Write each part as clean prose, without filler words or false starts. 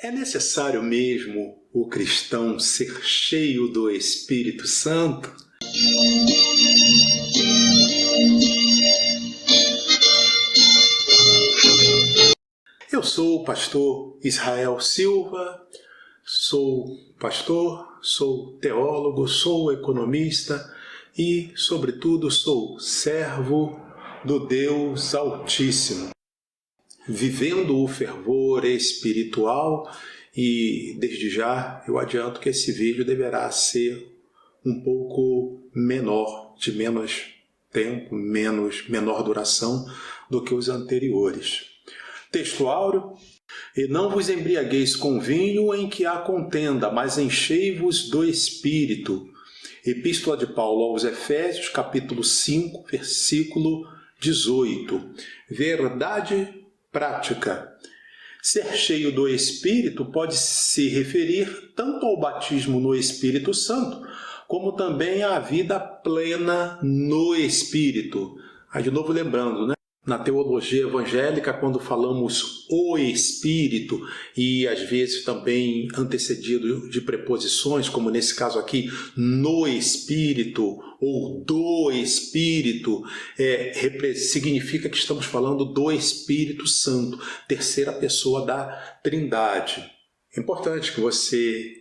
É necessário mesmo o cristão ser cheio do Espírito Santo? Eu sou o pastor Israel Silva, sou pastor, sou teólogo, sou economista e, sobretudo, sou servo do Deus Altíssimo, vivendo o fervor espiritual. E desde já eu adianto que esse vídeo deverá ser um pouco menor, de menos tempo, menor duração do que os anteriores. Texto áureo: e não vos embriagueis com vinho em que há contenda, mas enchei-vos do Espírito. Epístola de Paulo aos Efésios, capítulo 5, versículo 18. Verdade prática. Ser cheio do Espírito pode se referir tanto ao batismo no Espírito Santo, como também à vida plena no Espírito. Aí de novo lembrando, né? Na teologia evangélica, quando falamos o Espírito, e às vezes também antecedido de preposições, como nesse caso aqui, no Espírito ou do Espírito, significa que estamos falando do Espírito Santo, terceira pessoa da Trindade. É importante que você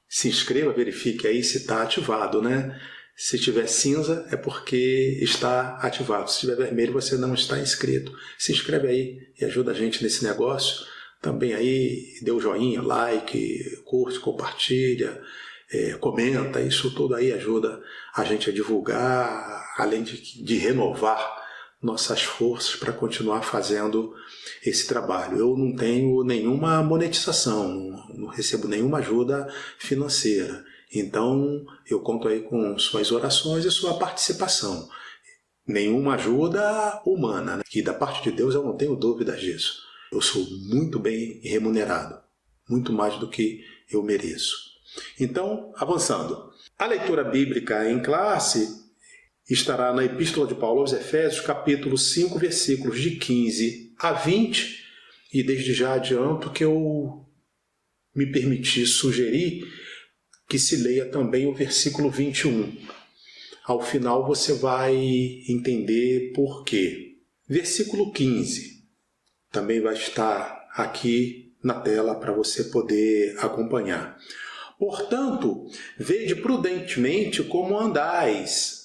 se inscreva, verifique aí se está ativado, né? Se tiver cinza, é porque está ativado. Se tiver vermelho, você não está inscrito. Se inscreve aí e ajuda a gente nesse negócio. Também aí, dê o joinha, like, curte, compartilha, comenta. Isso tudo aí ajuda a gente a divulgar, além de renovar nossas forças para continuar fazendo esse trabalho. Eu não tenho nenhuma monetização, não recebo nenhuma ajuda financeira. Então, eu conto aí com suas orações e sua participação. Nenhuma ajuda humana, né? E da parte de Deus eu não tenho dúvidas disso. Eu sou muito bem remunerado, muito mais do que eu mereço. Então, avançando. A leitura bíblica em classe estará na Epístola de Paulo aos Efésios, capítulo 5, versículos de 15 a 20. E desde já adianto que eu me permiti sugerir que se leia também o versículo 21. Ao final você vai entender por quê. Versículo 15 também vai estar aqui na tela para você poder acompanhar. Portanto, vede prudentemente como andais,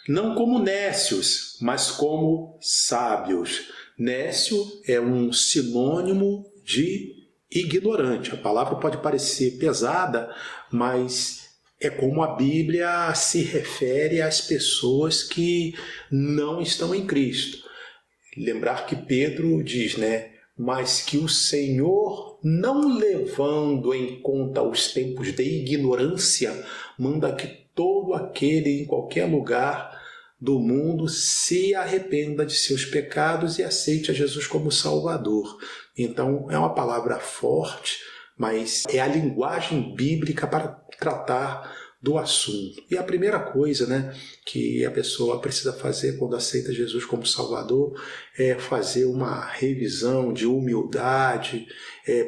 não como nécios, mas como sábios. Nécio é um sinônimo de ignorante. A palavra pode parecer pesada, mas é como a Bíblia se refere às pessoas que não estão em Cristo. Lembrar que Pedro diz, né? Mas que o Senhor, não levando em conta os tempos de ignorância, manda que todo aquele em qualquer lugar do mundo se arrependa de seus pecados e aceite a Jesus como Salvador. Então, é uma palavra forte, mas é a linguagem bíblica para tratar do assunto. E a primeira coisa, né, que a pessoa precisa fazer quando aceita Jesus como Salvador é fazer uma revisão de humildade,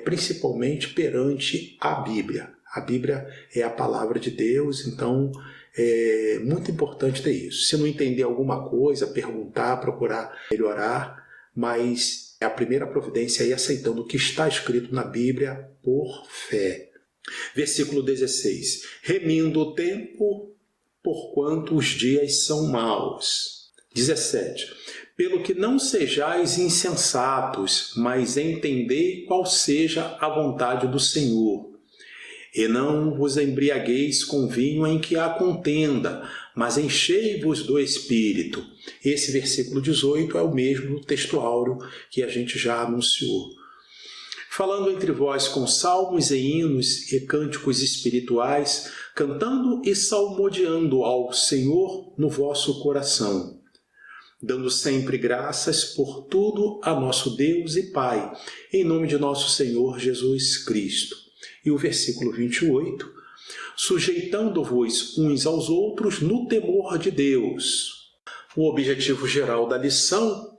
principalmente perante a Bíblia. A Bíblia é a palavra de Deus, então é muito importante ter isso. Se não entender alguma coisa, perguntar, procurar melhorar, mas a primeira providência é ir aceitando o que está escrito na Bíblia por fé. Versículo 16. Remindo o tempo, porquanto os dias são maus. 17. Pelo que não sejais insensatos, mas entendei qual seja a vontade do Senhor. E não vos embriagueis com vinho em que há contenda, mas enchei-vos do Espírito. Esse versículo 18 é o mesmo texto áureo que a gente já anunciou. Falando entre vós com salmos e hinos e cânticos espirituais, cantando e salmodiando ao Senhor no vosso coração, dando sempre graças por tudo a nosso Deus e Pai, em nome de nosso Senhor Jesus Cristo. E o versículo 28, sujeitando-vos uns aos outros no temor de Deus. O objetivo geral da lição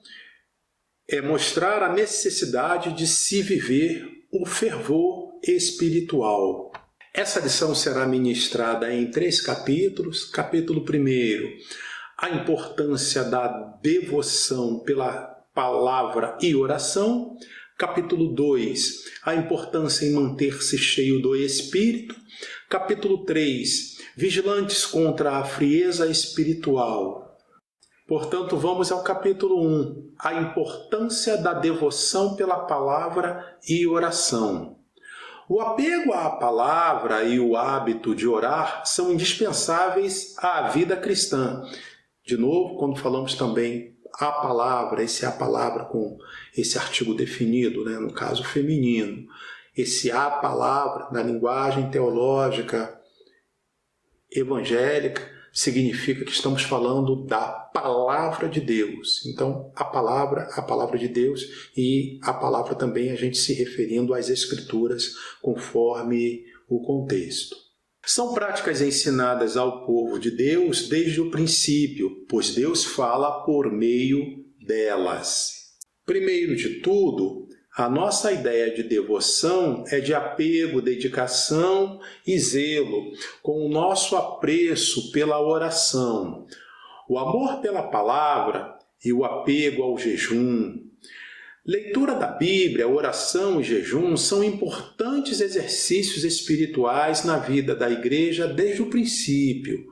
é mostrar a necessidade de se viver o fervor espiritual. Essa lição será ministrada em 3 capítulos. Capítulo 1, a importância da devoção pela palavra e oração. Capítulo 2, a importância em manter-se cheio do Espírito. Capítulo 3, vigilantes contra a frieza espiritual. Portanto, vamos ao capítulo 1, a importância da devoção pela palavra e oração. O apego à palavra e o hábito de orar são indispensáveis à vida cristã. De novo, quando falamos também a palavra, esse a palavra com esse artigo definido, no caso feminino. Esse a palavra, na linguagem teológica evangélica, significa que estamos falando da palavra de Deus. Então, a palavra de Deus, e a palavra também a gente se referindo às Escrituras conforme o contexto. São práticas ensinadas ao povo de Deus desde o princípio, pois Deus fala por meio delas. Primeiro de tudo, a nossa ideia de devoção é de apego, dedicação e zelo, com o nosso apreço pela oração, o amor pela palavra e o apego ao jejum. Leitura da Bíblia, oração e jejum são importantes exercícios espirituais na vida da igreja desde o princípio.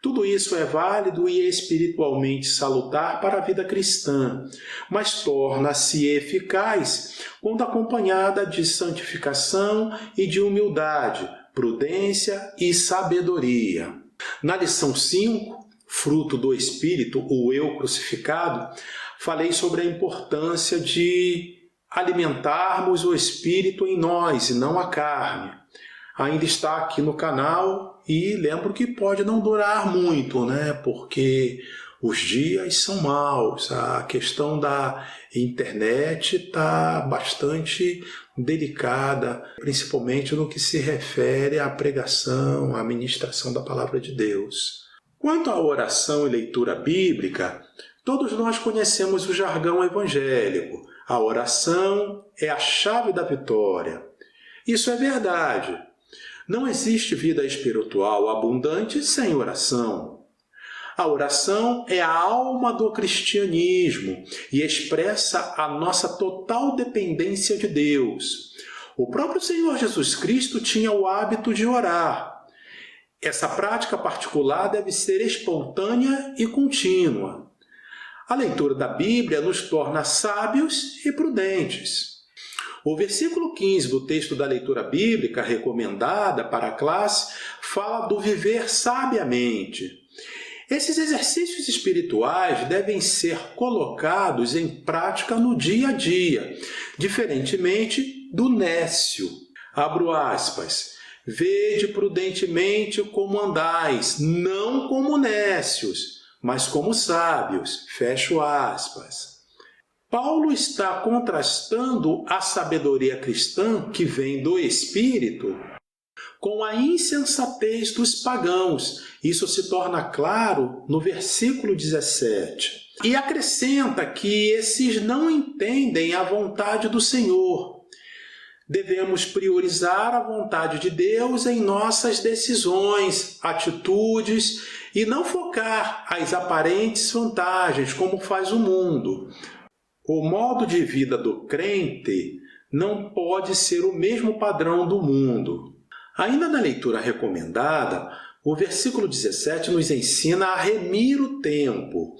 Tudo isso é válido e espiritualmente salutar para a vida cristã, mas torna-se eficaz quando acompanhada de santificação e de humildade, prudência e sabedoria. Na lição 5, fruto do Espírito, o eu crucificado, falei sobre a importância de alimentarmos o Espírito em nós e não a carne. Ainda está aqui no canal e lembro que pode não durar muito, porque os dias são maus. A questão da internet está bastante delicada, principalmente no que se refere à pregação, à ministração da palavra de Deus. Quanto à oração e leitura bíblica, todos nós conhecemos o jargão evangélico. A oração é a chave da vitória. Isso é verdade. Não existe vida espiritual abundante sem oração. A oração é a alma do cristianismo e expressa a nossa total dependência de Deus. O próprio Senhor Jesus Cristo tinha o hábito de orar. Essa prática particular deve ser espontânea e contínua. A leitura da Bíblia nos torna sábios e prudentes. O versículo 15 do texto da leitura bíblica recomendada para a classe fala do viver sabiamente. Esses exercícios espirituais devem ser colocados em prática no dia a dia, diferentemente do nécio. Abro aspas. Vede prudentemente como andais, não como nécios, mas como sábios. Fecho aspas. Paulo está contrastando a sabedoria cristã que vem do Espírito com a insensatez dos pagãos. Isso se torna claro no versículo 17. E acrescenta que esses não entendem a vontade do Senhor. Devemos priorizar a vontade de Deus em nossas decisões, atitudes e não focar as aparentes vantagens como faz o mundo. O modo de vida do crente não pode ser o mesmo padrão do mundo. Ainda na leitura recomendada, o versículo 17 nos ensina a remir o tempo.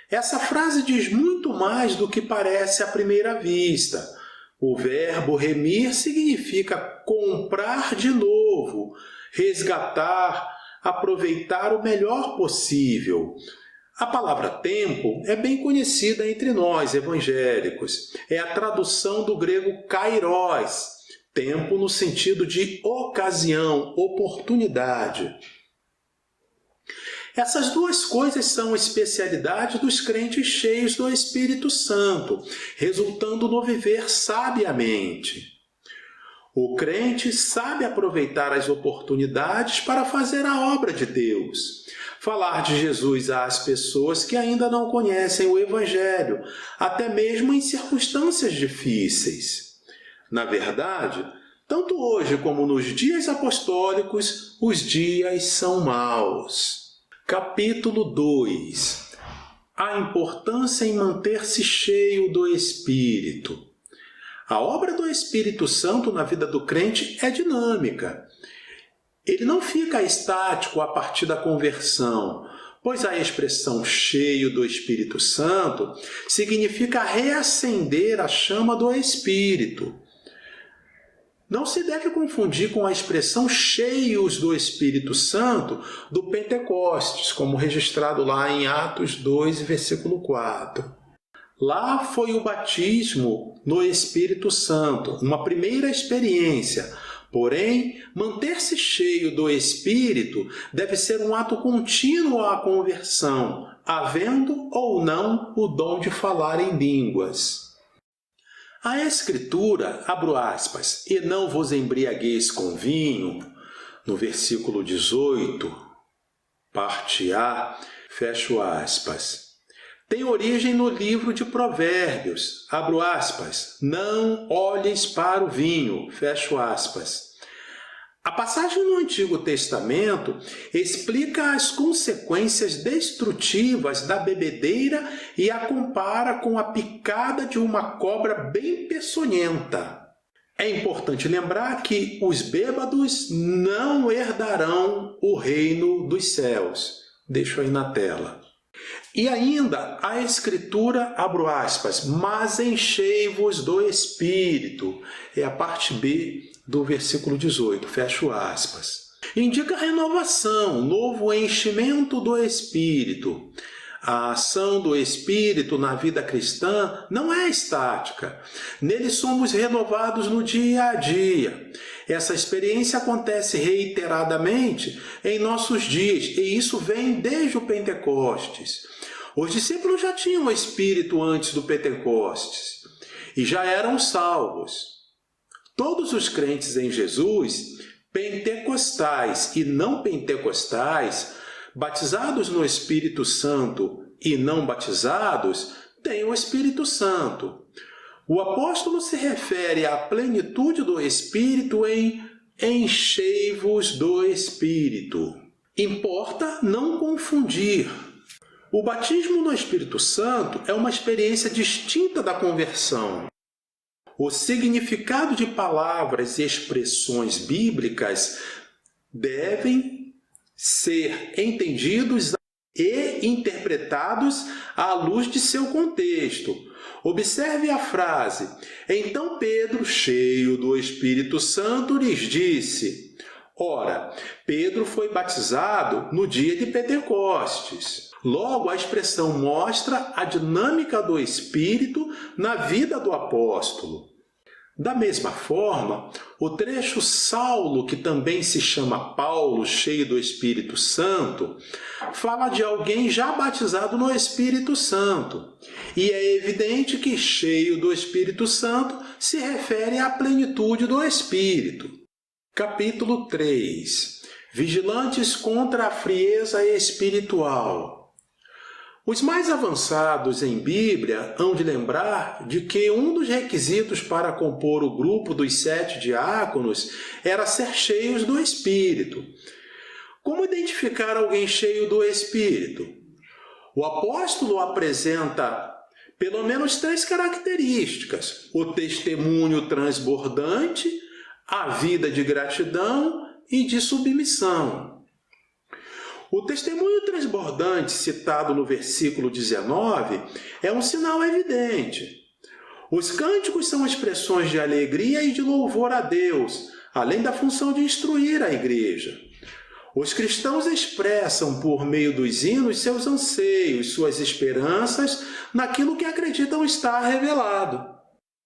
Essa frase diz muito mais do que parece à primeira vista. O verbo remir significa comprar de novo, resgatar, aproveitar o melhor possível. A palavra tempo é bem conhecida entre nós, evangélicos. É a tradução do grego kairos, tempo no sentido de ocasião, oportunidade. Essas duas coisas são especialidades dos crentes cheios do Espírito Santo, resultando no viver sabiamente. O crente sabe aproveitar as oportunidades para fazer a obra de Deus. Falar de Jesus às pessoas que ainda não conhecem o Evangelho, até mesmo em circunstâncias difíceis. Na verdade, Tanto hoje como nos dias apostólicos, os dias são maus. Capítulo 2. A importância em manter-se cheio do Espírito. A obra do Espírito Santo na vida do crente é dinâmica. Ele não fica estático a partir da conversão, pois a expressão cheio do Espírito Santo significa reacender a chama do Espírito. Não se deve confundir com a expressão cheios do Espírito Santo do Pentecostes, como registrado lá em Atos 2, versículo 4. Lá foi o batismo no Espírito Santo, uma primeira experiência. Porém, manter-se cheio do Espírito deve ser um ato contínuo à conversão, havendo ou não o dom de falar em línguas. A Escritura, abro aspas, e não vos embriagueis com vinho, no versículo 18, parte A, fecho aspas. Tem origem no livro de Provérbios, abro aspas, não olhes para o vinho, fecho aspas. A passagem no Antigo Testamento explica as consequências destrutivas da bebedeira e a compara com a picada de uma cobra bem peçonhenta. É importante lembrar que os bêbados não herdarão o reino dos céus. Deixo aí na tela. E ainda a Escritura, abro aspas, mas enchei-vos do Espírito. É a parte B do versículo 18, fecho aspas. Indica renovação, novo enchimento do Espírito. A ação do Espírito na vida cristã não é estática. Nele somos renovados no dia a dia. Essa experiência acontece reiteradamente em nossos dias, e isso vem desde o Pentecostes. Os discípulos já tinham o Espírito antes do Pentecostes e já eram salvos. Todos os crentes em Jesus, pentecostais e não pentecostais, batizados no Espírito Santo e não batizados, têm o Espírito Santo. O apóstolo se refere à plenitude do Espírito em enchei-vos do Espírito. Importa não confundir. O batismo no Espírito Santo é uma experiência distinta da conversão. O significado de palavras e expressões bíblicas devem ser entendidos e interpretados à luz de seu contexto. Observe a frase: então Pedro, cheio do Espírito Santo, lhes disse. Ora, Pedro foi batizado no dia de Pentecostes. Logo, a expressão mostra a dinâmica do Espírito na vida do apóstolo. Da mesma forma, o trecho Saulo, que também se chama Paulo, cheio do Espírito Santo, fala de alguém já batizado no Espírito Santo. E é evidente que cheio do Espírito Santo se refere à plenitude do Espírito. Capítulo 3. Vigilantes contra a frieza espiritual. Os mais avançados em Bíblia hão de lembrar de que um dos requisitos para compor o grupo dos 7 diáconos era ser cheios do Espírito. Como identificar alguém cheio do Espírito? O apóstolo apresenta pelo menos 3 características: o testemunho transbordante, a vida de gratidão e de submissão. O testemunho transbordante citado no versículo 19 é um sinal evidente. Os cânticos são expressões de alegria e de louvor a Deus, além da função de instruir a igreja. Os cristãos expressam por meio dos hinos seus anseios, suas esperanças naquilo que acreditam estar revelado.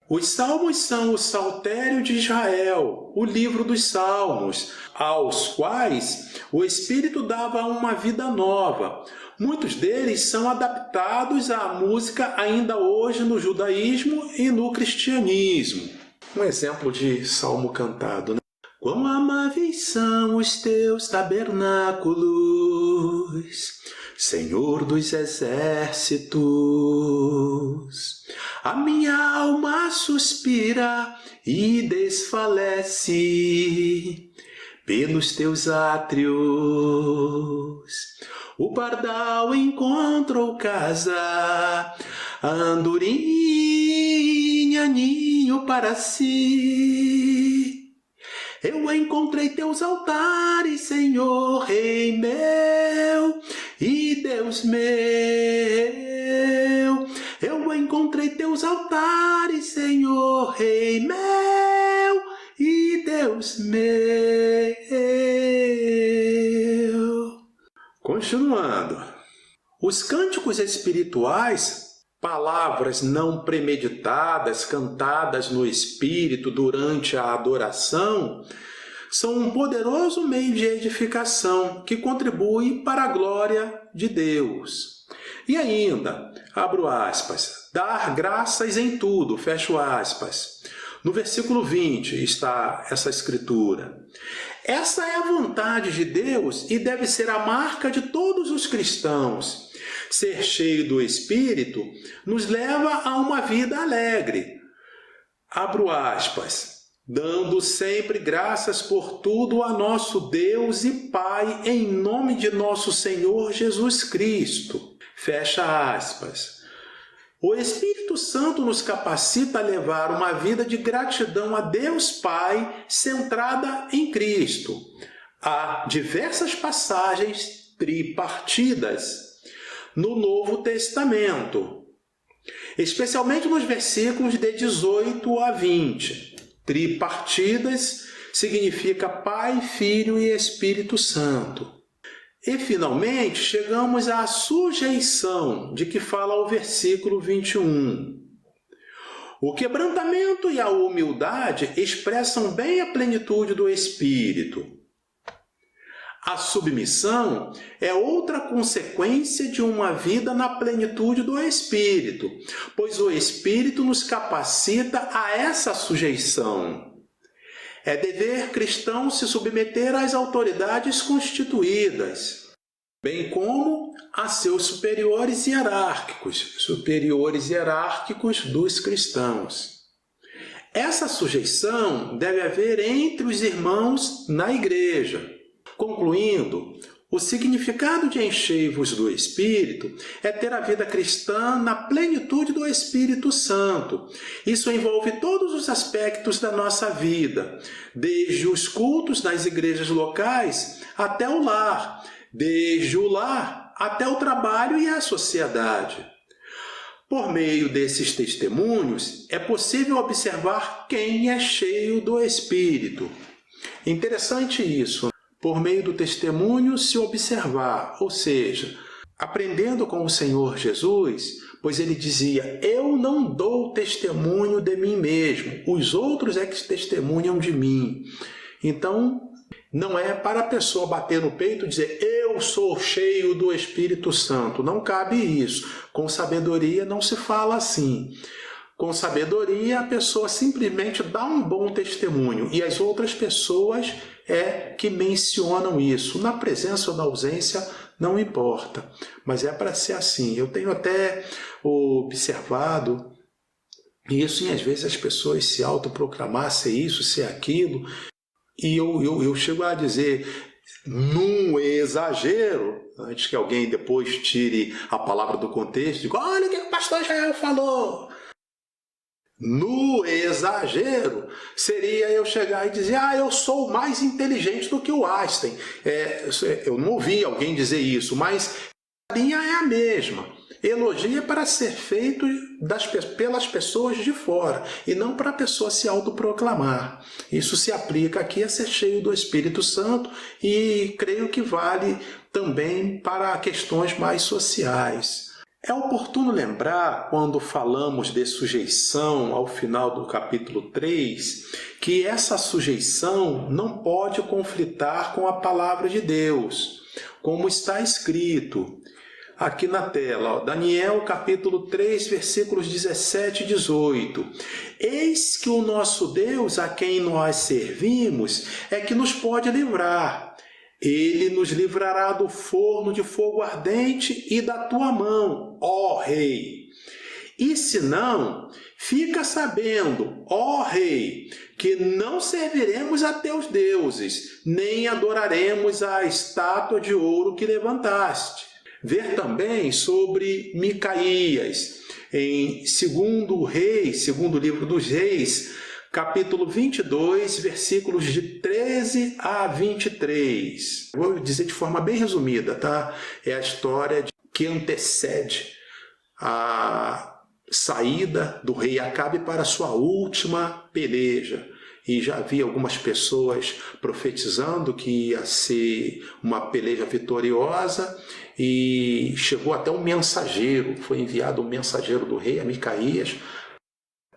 Os salmos são o saltério de Israel, o livro dos salmos, aos quais o Espírito dava uma vida nova. Muitos deles são adaptados à música ainda hoje no judaísmo e no cristianismo. Um exemplo de salmo cantado, né? Quão amáveis são os teus tabernáculos, Senhor dos exércitos. A minha alma suspira e desfalece pelos teus átrios. O pardal encontrou casa, a andorinha ninho para si. Eu encontrei teus altares, Senhor, Rei meu e Deus meu. Eu encontrei teus altares, Senhor, Rei meu e Deus meu. Continuando. Os cânticos espirituais, palavras não premeditadas, cantadas no Espírito durante a adoração, são um poderoso meio de edificação que contribui para a glória de Deus. E ainda, abro aspas, dar graças em tudo, fecho aspas. No versículo 20 está essa escritura. Essa é a vontade de Deus e deve ser a marca de todos os cristãos. Ser cheio do Espírito nos leva a uma vida alegre. Abro aspas, dando sempre graças por tudo a nosso Deus e Pai, em nome de nosso Senhor Jesus Cristo. Fecha aspas. O Espírito Santo nos capacita a levar uma vida de gratidão a Deus Pai centrada em Cristo. Há diversas passagens tripartidas no Novo Testamento, especialmente nos versículos de 18 a 20. Tripartidas significa Pai, Filho e Espírito Santo. E, finalmente, chegamos à sujeição, de que fala o versículo 21. O quebrantamento e a humildade expressam bem a plenitude do Espírito. A submissão é outra consequência de uma vida na plenitude do Espírito, pois o Espírito nos capacita a essa sujeição. É dever cristão se submeter às autoridades constituídas, bem como a seus superiores hierárquicos dos cristãos. Essa sujeição deve haver entre os irmãos na igreja. Concluindo, o significado de enchei-vos do Espírito é ter a vida cristã na plenitude do Espírito Santo. Isso envolve todos os aspectos da nossa vida, desde os cultos nas igrejas locais até o lar, desde o lar até o trabalho e a sociedade. Por meio desses testemunhos, é possível observar quem é cheio do Espírito. Interessante isso. Por meio do testemunho se observar, ou seja, aprendendo com o Senhor Jesus, pois ele dizia, eu não dou testemunho de mim mesmo, os outros é que testemunham de mim. Então, não é para a pessoa bater no peito e dizer, eu sou cheio do Espírito Santo. Não cabe isso. Com sabedoria não se fala assim. Com sabedoria, a pessoa simplesmente dá um bom testemunho e as outras pessoas é que mencionam isso. Na presença ou na ausência, não importa, mas é para ser assim. Eu tenho até observado isso e às vezes as pessoas se autoproclamar ser isso, ser aquilo, e eu chego a dizer, num exagero, antes que alguém depois tire a palavra do contexto, digo, olha o que o pastor Israel falou. No exagero, seria eu chegar e dizer, eu sou mais inteligente do que o Einstein. Eu não ouvi alguém dizer isso, mas a linha é a mesma. Elogio é para ser feito pelas pessoas de fora e não para a pessoa se autoproclamar. Isso se aplica aqui a ser cheio do Espírito Santo e creio que vale também para questões mais sociais. É oportuno lembrar, quando falamos de sujeição ao final do capítulo 3, que essa sujeição não pode conflitar com a palavra de Deus, como está escrito aqui na tela, Daniel capítulo 3, versículos 17 e 18. Eis que o nosso Deus, a quem nós servimos, é que nos pode livrar. Ele nos livrará do forno de fogo ardente e da tua mão, ó rei. E se não, fica sabendo, ó rei, que não serviremos a teus deuses, nem adoraremos a estátua de ouro que levantaste. Ver também sobre Micaías, em 2 Reis, segundo livro dos Reis, capítulo 22, versículos de 13 a 23. Vou dizer de forma bem resumida, tá? É a história que antecede a saída do rei Acabe para sua última peleja. E já havia algumas pessoas profetizando que ia ser uma peleja vitoriosa, e chegou até um mensageiro, foi enviado um mensageiro do rei a Micaías,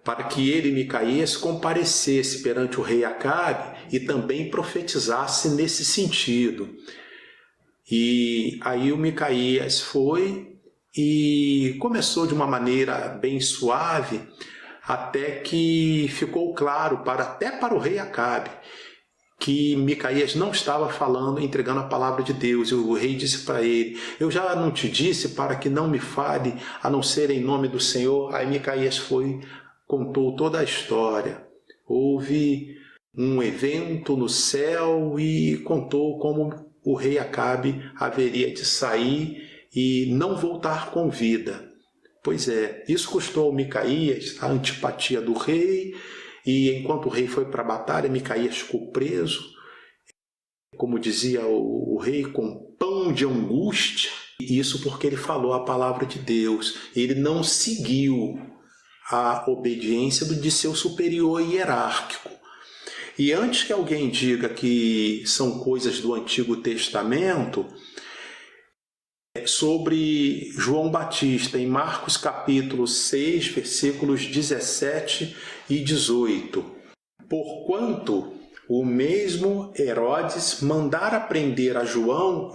para que ele, Micaías, comparecesse perante o rei Acabe e também profetizasse nesse sentido. E aí o Micaías foi e começou de uma maneira bem suave, até que ficou claro, até para o rei Acabe, que Micaías não estava falando, entregando a palavra de Deus. E o rei disse para ele: eu já não te disse para que não me fale, a não ser em nome do Senhor? Aí Micaías foi, contou toda a história. Houve um evento no céu e contou como o rei Acabe haveria de sair e não voltar com vida. Pois é, isso custou ao Micaías a antipatia do rei, e enquanto o rei foi para a batalha, Micaías ficou preso, como dizia o rei, com pão de angústia. E isso porque ele falou a palavra de Deus. Ele não seguiu a obediência de seu superior hierárquico. E antes que alguém diga que são coisas do Antigo Testamento, sobre João Batista, em Marcos capítulo 6, versículos 17 e 18. Porquanto o mesmo Herodes mandara prender a João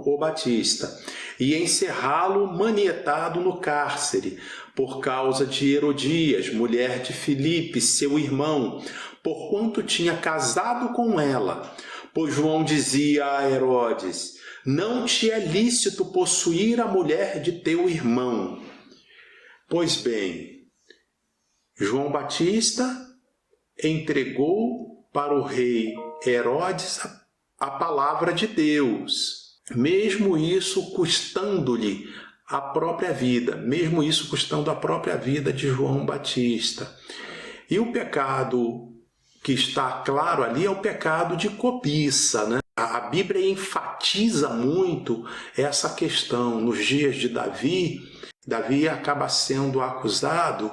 o Batista, e encerrá-lo manietado no cárcere, por causa de Herodias, mulher de Filipe, seu irmão, porquanto tinha casado com ela. Pois João dizia a Herodes: não te é lícito possuir a mulher de teu irmão. Pois bem, João Batista entregou para o rei Herodes a palavra de Deus, mesmo isso custando-lhe a própria vida, mesmo isso custando a própria vida de João Batista. E o pecado que está claro ali é o pecado de cobiça, né? A Bíblia enfatiza muito essa questão. Nos dias de Davi, Davi acaba sendo acusado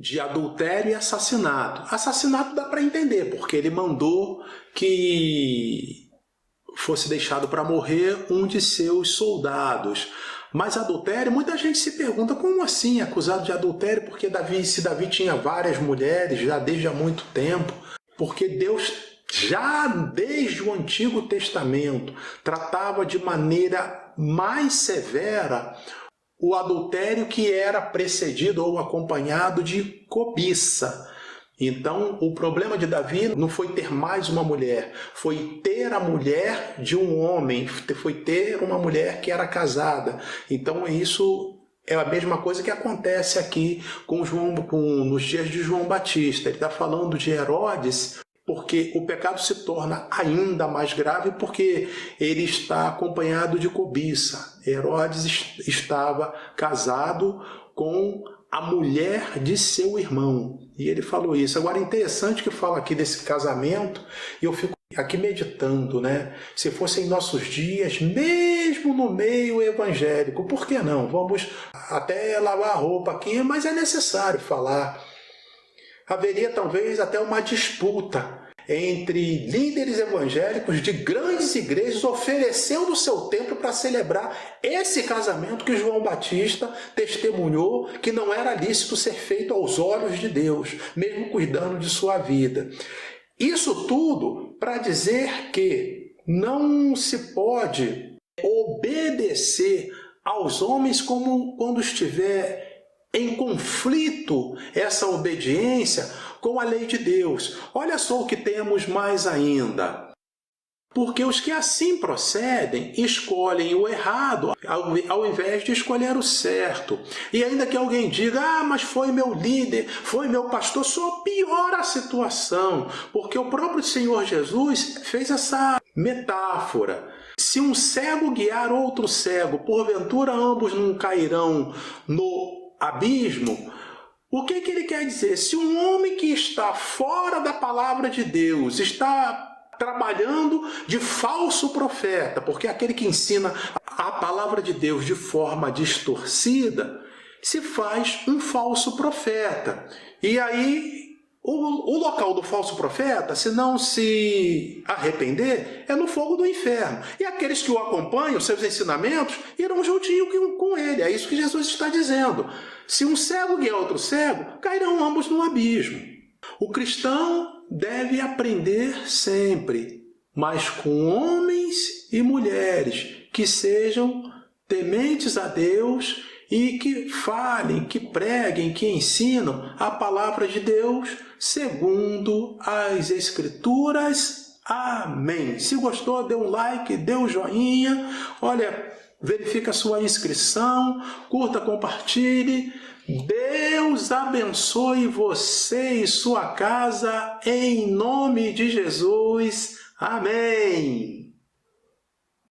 de adultério e assassinato. Assassinato dá para entender, porque ele mandou que fosse deixado para morrer um de seus soldados. Mas adultério, muita gente se pergunta, como assim acusado de adultério? Porque se Davi tinha várias mulheres já desde há muito tempo, porque Deus já desde o Antigo Testamento tratava de maneira mais severa o adultério que era precedido ou acompanhado de cobiça. Então, o problema de Davi não foi ter mais uma mulher, foi ter a mulher de um homem, foi ter uma mulher que era casada. Então, isso é a mesma coisa que acontece aqui nos dias de João Batista. Ele está falando de Herodes, porque o pecado se torna ainda mais grave porque ele está acompanhado de cobiça. Herodes estava casado com a mulher de seu irmão. E ele falou isso. Agora, é interessante que fala aqui desse casamento, e eu fico aqui meditando, né? Se fosse em nossos dias, mesmo no meio evangélico, por que não? Vamos até lavar a roupa aqui, mas é necessário falar. Haveria talvez até uma disputa entre líderes evangélicos de grandes igrejas oferecendo o seu tempo para celebrar esse casamento que João Batista testemunhou que não era lícito ser feito aos olhos de Deus, mesmo cuidando de sua vida. Isso tudo para dizer que não se pode obedecer aos homens como quando estiver em conflito essa obediência com a lei de Deus. Olha só o que temos mais ainda. Porque os que assim procedem escolhem o errado ao invés de escolher o certo. E ainda que alguém diga, mas foi meu líder, foi meu pastor, só piora a situação. Porque o próprio Senhor Jesus fez essa metáfora. Se um cego guiar outro cego, porventura ambos não cairão no abismo. O que ele quer dizer? Se um homem que está fora da palavra de Deus está trabalhando de falso profeta, porque aquele que ensina a palavra de Deus de forma distorcida, se faz um falso profeta. E aí, o local do falso profeta, se não se arrepender, é no fogo do inferno. E aqueles que o acompanham, seus ensinamentos, irão juntinho com ele. É isso que Jesus está dizendo. Se um cego guiar outro cego, cairão ambos no abismo. O cristão deve aprender sempre, mas com homens e mulheres que sejam tementes a Deus e que falem, que preguem, que ensinam a palavra de Deus segundo as Escrituras. Amém. Se gostou, dê um like, dê um joinha. Olha, verifica a sua inscrição, curta, compartilhe. Deus abençoe você e sua casa em nome de Jesus. Amém.